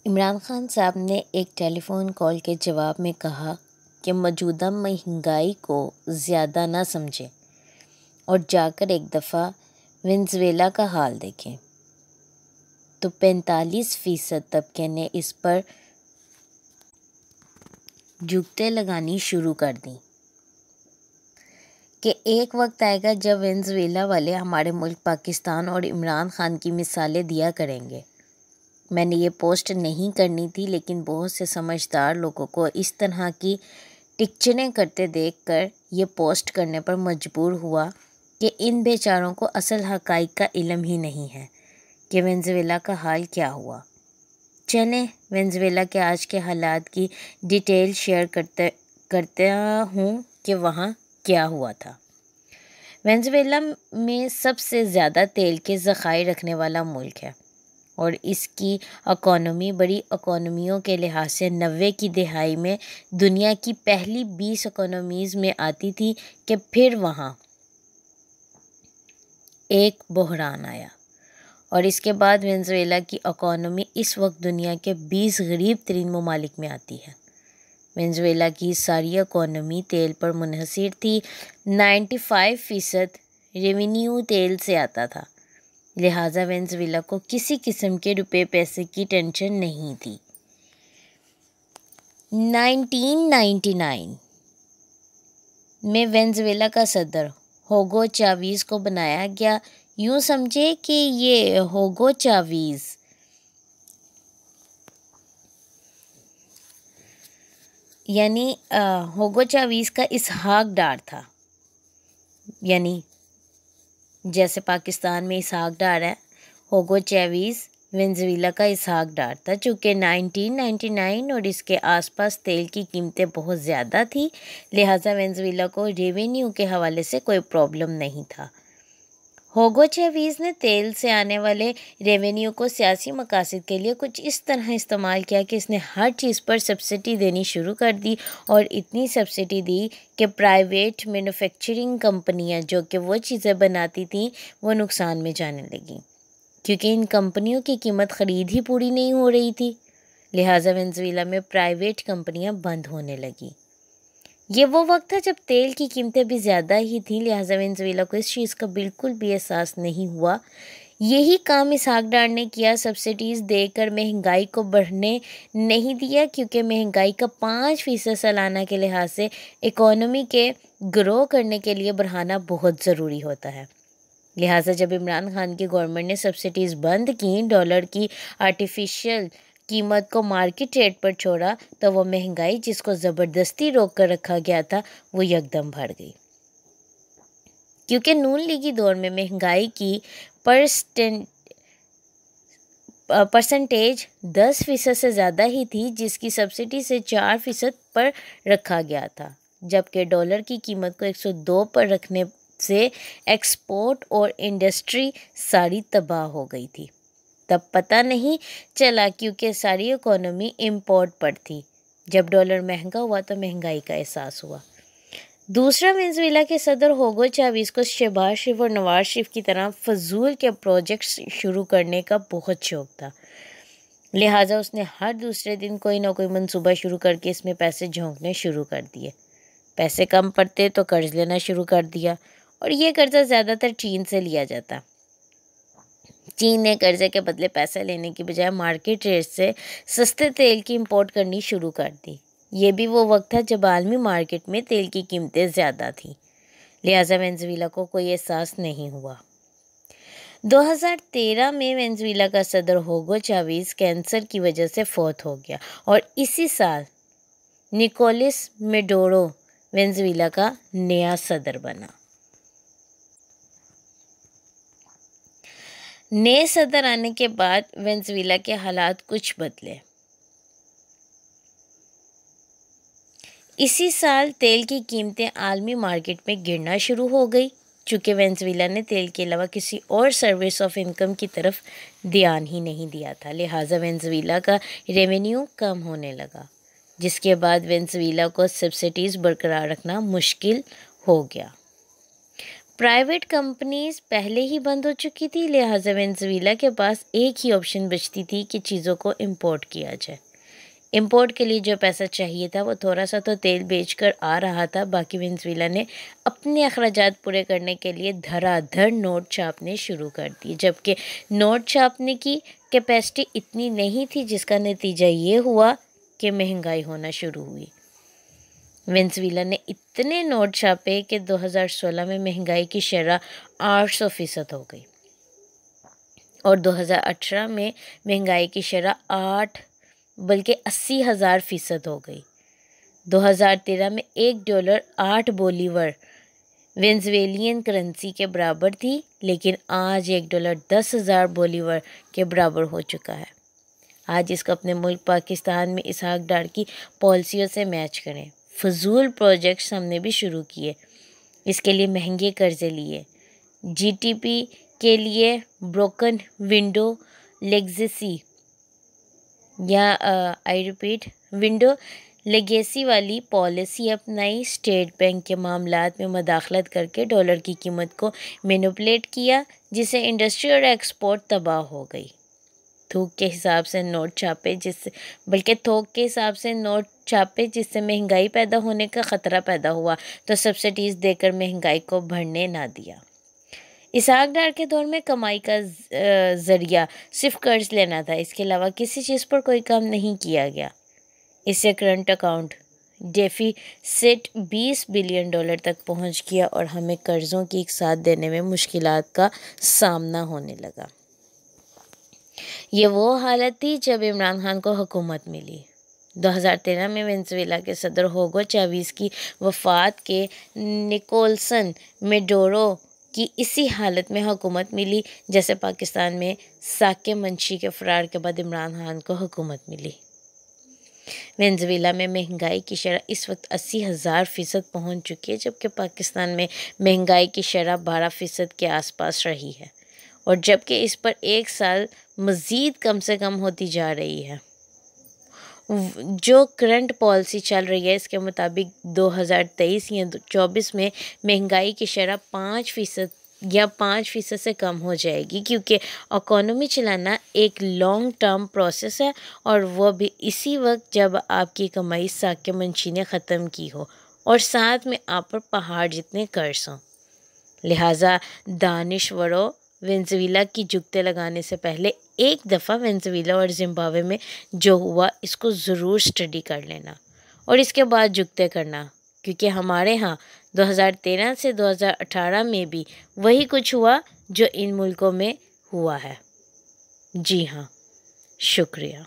इमरान खान साहब ने एक टेलीफ़ोन कॉल के जवाब में कहा कि मौजूदा महंगाई को ज़्यादा ना समझें और जाकर एक दफ़ा वेनेज़ुएला का हाल देखें। तो 45% तबके ने इस पर जुगते लगानी शुरू कर दी कि एक वक्त आएगा जब वेनेज़ुएला वाले हमारे मुल्क पाकिस्तान और इमरान खान की मिसालें दिया करेंगे। मैंने ये पोस्ट नहीं करनी थी, लेकिन बहुत से समझदार लोगों को इस तरह की टिच्चरें करते देखकर ये पोस्ट करने पर मजबूर हुआ कि इन बेचारों को असल हक़ाइक़ का इल्म ही नहीं है कि वेनेज़ुएला का हाल क्या हुआ। चलें वेनेज़ुएला के आज के हालात की डिटेल शेयर करते हूँ कि वहाँ क्या हुआ था। वेनेज़ुएला में सबसे ज़्यादा तेल के ज़खायर रखने वाला मुल्क है और इसकी इकॉनमी बड़ी इकॉनमियों के लिहाज से 90 की दहाई में दुनिया की पहली 20 इकॉनमीज़ में आती थी कि फिर वहाँ एक बहरान आया और इसके बाद वेनेज़ुएला की इकॉनमी इस वक्त दुनिया के 20 गरीब तरीन ममालिक में आती है। वेनेज़ुएला की सारी इकॉनमी तेल पर मुनहसर थी। 95% रेवेन्यू तेल से आता था, लिहाजा वेनेज़ुएला को किसी किस्म के रुपए पैसे की टेंशन नहीं थी। 1999 में वेनेज़ुएला का सदर होगो चावीज़ को बनाया गया। यूँ समझे कि ये होगो चावीज़ यानी होगो चावीज़ का इसहाक डार था, यानी जैसे पाकिस्तान में इसहाक डार है, होगो चावीज़ वेनेज़ुएला का इसहाक डार था। चूँकि 1999 और इसके आसपास तेल की कीमतें बहुत ज़्यादा थी, लिहाजा वेनेज़ुएला को रेवेन्यू के हवाले से कोई प्रॉब्लम नहीं था। होगो चावीज़ ने तेल से आने वाले रेवेन्यू को सियासी मकासद के लिए कुछ इस तरह इस्तेमाल किया कि इसने हर चीज़ पर सब्सिडी देनी शुरू कर दी और इतनी सब्सिडी दी कि प्राइवेट मैन्युफैक्चरिंग कंपनियां जो कि वो चीज़ें बनाती थीं वो नुकसान में जाने लगीं, क्योंकि इन कंपनियों की कीमत ख़रीद ही पूरी नहीं हो रही थी। लिहाजा वेनेज़ुएला में प्राइवेट कंपनियां बंद होने लगीं। ये वो वक्त था जब तेल की कीमतें भी ज़्यादा ही थीं, लिहाजा वेनेज़ुएला को इस चीज़ का बिल्कुल भी एहसास नहीं हुआ। यही काम इसहाक डार ने किया, सब्सिडीज़ देकर महंगाई को बढ़ने नहीं दिया, क्योंकि महंगाई का 5% सालाना के लिहाज से इकॉनमी के ग्रो करने के लिए बढ़ाना बहुत ज़रूरी होता है। लिहाजा जब इमरान खान की गवर्नमेंट ने सब्सिडीज़ बंद की, डॉलर की आर्टिफिशियल कीमत को मार्केट रेट पर छोड़ा, तो वो महंगाई जिसको ज़बरदस्ती रोक कर रखा गया था वो यकदम बढ़ गई। क्योंकि नून लीगी दौर में महंगाई की परसेंटेज 10% से ज़्यादा ही थी, जिसकी सब्सिडी से 4% पर रखा गया था, जबकि डॉलर की कीमत को 102 पर रखने से एक्सपोर्ट और इंडस्ट्री सारी तबाह हो गई थी। तब पता नहीं चला, क्योंकि सारी इकोनॉमी इंपोर्ट पर थी। जब डॉलर महंगा हुआ तो महंगाई का एहसास हुआ। दूसरा, वेनेज़ुएला के सदर होगो चावीज़ को शहबाज शरीफ और नवाज शरीफ की तरह फजूल के प्रोजेक्ट्स शुरू करने का बहुत शौक था। लिहाजा उसने हर दूसरे दिन कोई ना कोई मंसूबा शुरू करके इसमें पैसे झोंकने शुरू कर दिए। पैसे कम पड़ते तो कर्ज लेना शुरू कर दिया और ये कर्जा ज़्यादातर चीन से लिया जाता। चीन ने कर्जे के बदले पैसा लेने की बजाय मार्केट रेट से सस्ते तेल की इंपोर्ट करनी शुरू कर दी। ये भी वो वक्त था जब आलमी मार्केट में तेल की कीमतें ज़्यादा थीं, लिहाजा वेनेज़ुएला को कोई एहसास नहीं हुआ। 2013 में वेनेज़ुएला का सदर होगो चावीज़ कैंसर की वजह से फौत हो गया और इसी साल निकोलस मेडोरो वेनेज़ुएला का नया सदर बना। नए सदर आने के बाद वेनेज़ुएला के हालात कुछ बदले। इसी साल तेल की कीमतें आलमी मार्केट में गिरना शुरू हो गई, चूँकि वेनेज़ुएला ने तेल के अलावा किसी और सर्विस ऑफ इनकम की तरफ ध्यान ही नहीं दिया था। लिहाजा वेनेज़ुएला का रेवेन्यू कम होने लगा, जिसके बाद वेनेज़ुएला को सब्सिडीज़ बरकरार रखना मुश्किल हो गया। प्राइवेट कंपनीज पहले ही बंद हो चुकी थी, लिहाजा वेनेजुएला के पास एक ही ऑप्शन बचती थी कि चीज़ों को इंपोर्ट किया जाए। इंपोर्ट के लिए जो पैसा चाहिए था वो थोड़ा सा तो तेल बेचकर आ रहा था, बाकी वेनेजुएला ने अपने अखराजात पूरे करने के लिए धड़ाधड़ नोट छापने शुरू कर दिए, जबकि नोट छापने की कैपेसिटी इतनी नहीं थी, जिसका नतीजा ये हुआ कि महंगाई होना शुरू हुई। वेनेजुएला ने इतने नोट छापे कि 2016 में महंगाई की शरह 800% हो गई और 2018 में महंगाई की शरह 80,000% हो गई। 2013 में $1 8 बोलीवर वेनेजुएलियन करेंसी के बराबर थी, लेकिन आज $1 10,000 बोलीवर के बराबर हो चुका है। आज इसको अपने मुल्क पाकिस्तान में इसहाक डार की पॉलिसियों से मैच करें। फजूल प्रोजेक्ट्स हमने भी शुरू किए, इसके लिए महंगे कर्जे लिए, जीटीपी के लिए broken window legacy window legacy वाली पॉलिसी अपनाई, स्टेट बैंक के मामलात में मदाखलत करके डॉलर की कीमत को मैनिपुलेट किया, जिससे इंडस्ट्री और एक्सपोर्ट तबाह हो गई। थोक के हिसाब से नोट छापे जिससे महंगाई पैदा होने का ख़तरा पैदा हुआ, तो सब्सिडीज़ देकर महंगाई को बढ़ने ना दिया। इसहाक डार के दौर में कमाई का ज़रिया सिर्फ कर्ज लेना था, इसके अलावा किसी चीज़ पर कोई काम नहीं किया गया। इससे करंट अकाउंट डेफिसिट $20 बिलियन तक पहुंच गया और हमें कर्ज़ों की एक साथ देने में मुश्किलात का सामना होने लगा। ये वो हालत थी जब इमरान खान को हुकूमत मिली। 2013 में वेनेजुएला के सदर होगो चावीज़ की वफ़ात के निकोलसन मेडोरो की इसी हालत में हुकूमत मिली, जैसे पाकिस्तान में साके मंशी के फ़रार के बाद इमरान खान को हुकूमत मिली। वेनेजुएला में महंगाई की शरह इस वक्त 80,000% पहुँच चुकी है, जबकि पाकिस्तान में महंगाई की शरह 12% के आसपास रही है और जबकि इस पर एक साल मज़ीद कम से कम होती जा रही है। जो करंट पॉलिसी चल रही है इसके मुताबिक 2023 या 24 में महंगाई की शरह 5% से कम हो जाएगी, क्योंकि इकोनॉमी चलाना एक लॉन्ग टर्म प्रोसेस है और वह भी इसी वक्त जब आपकी कमाई साके मंशी ने ख़त्म की हो और साथ में आप पर पहाड़ जितने कर्ज हों। लिहाजा दानिशवरों, वेनेजुएला की जुगते लगाने से पहले एक दफ़ा वेनेजुएला और ज़िम्बाब्वे में जो हुआ इसको ज़रूर स्टडी कर लेना और इसके बाद जुगते करना, क्योंकि हमारे यहाँ 2013 से 2018 में भी वही कुछ हुआ जो इन मुल्कों में हुआ है। जी हाँ, शुक्रिया।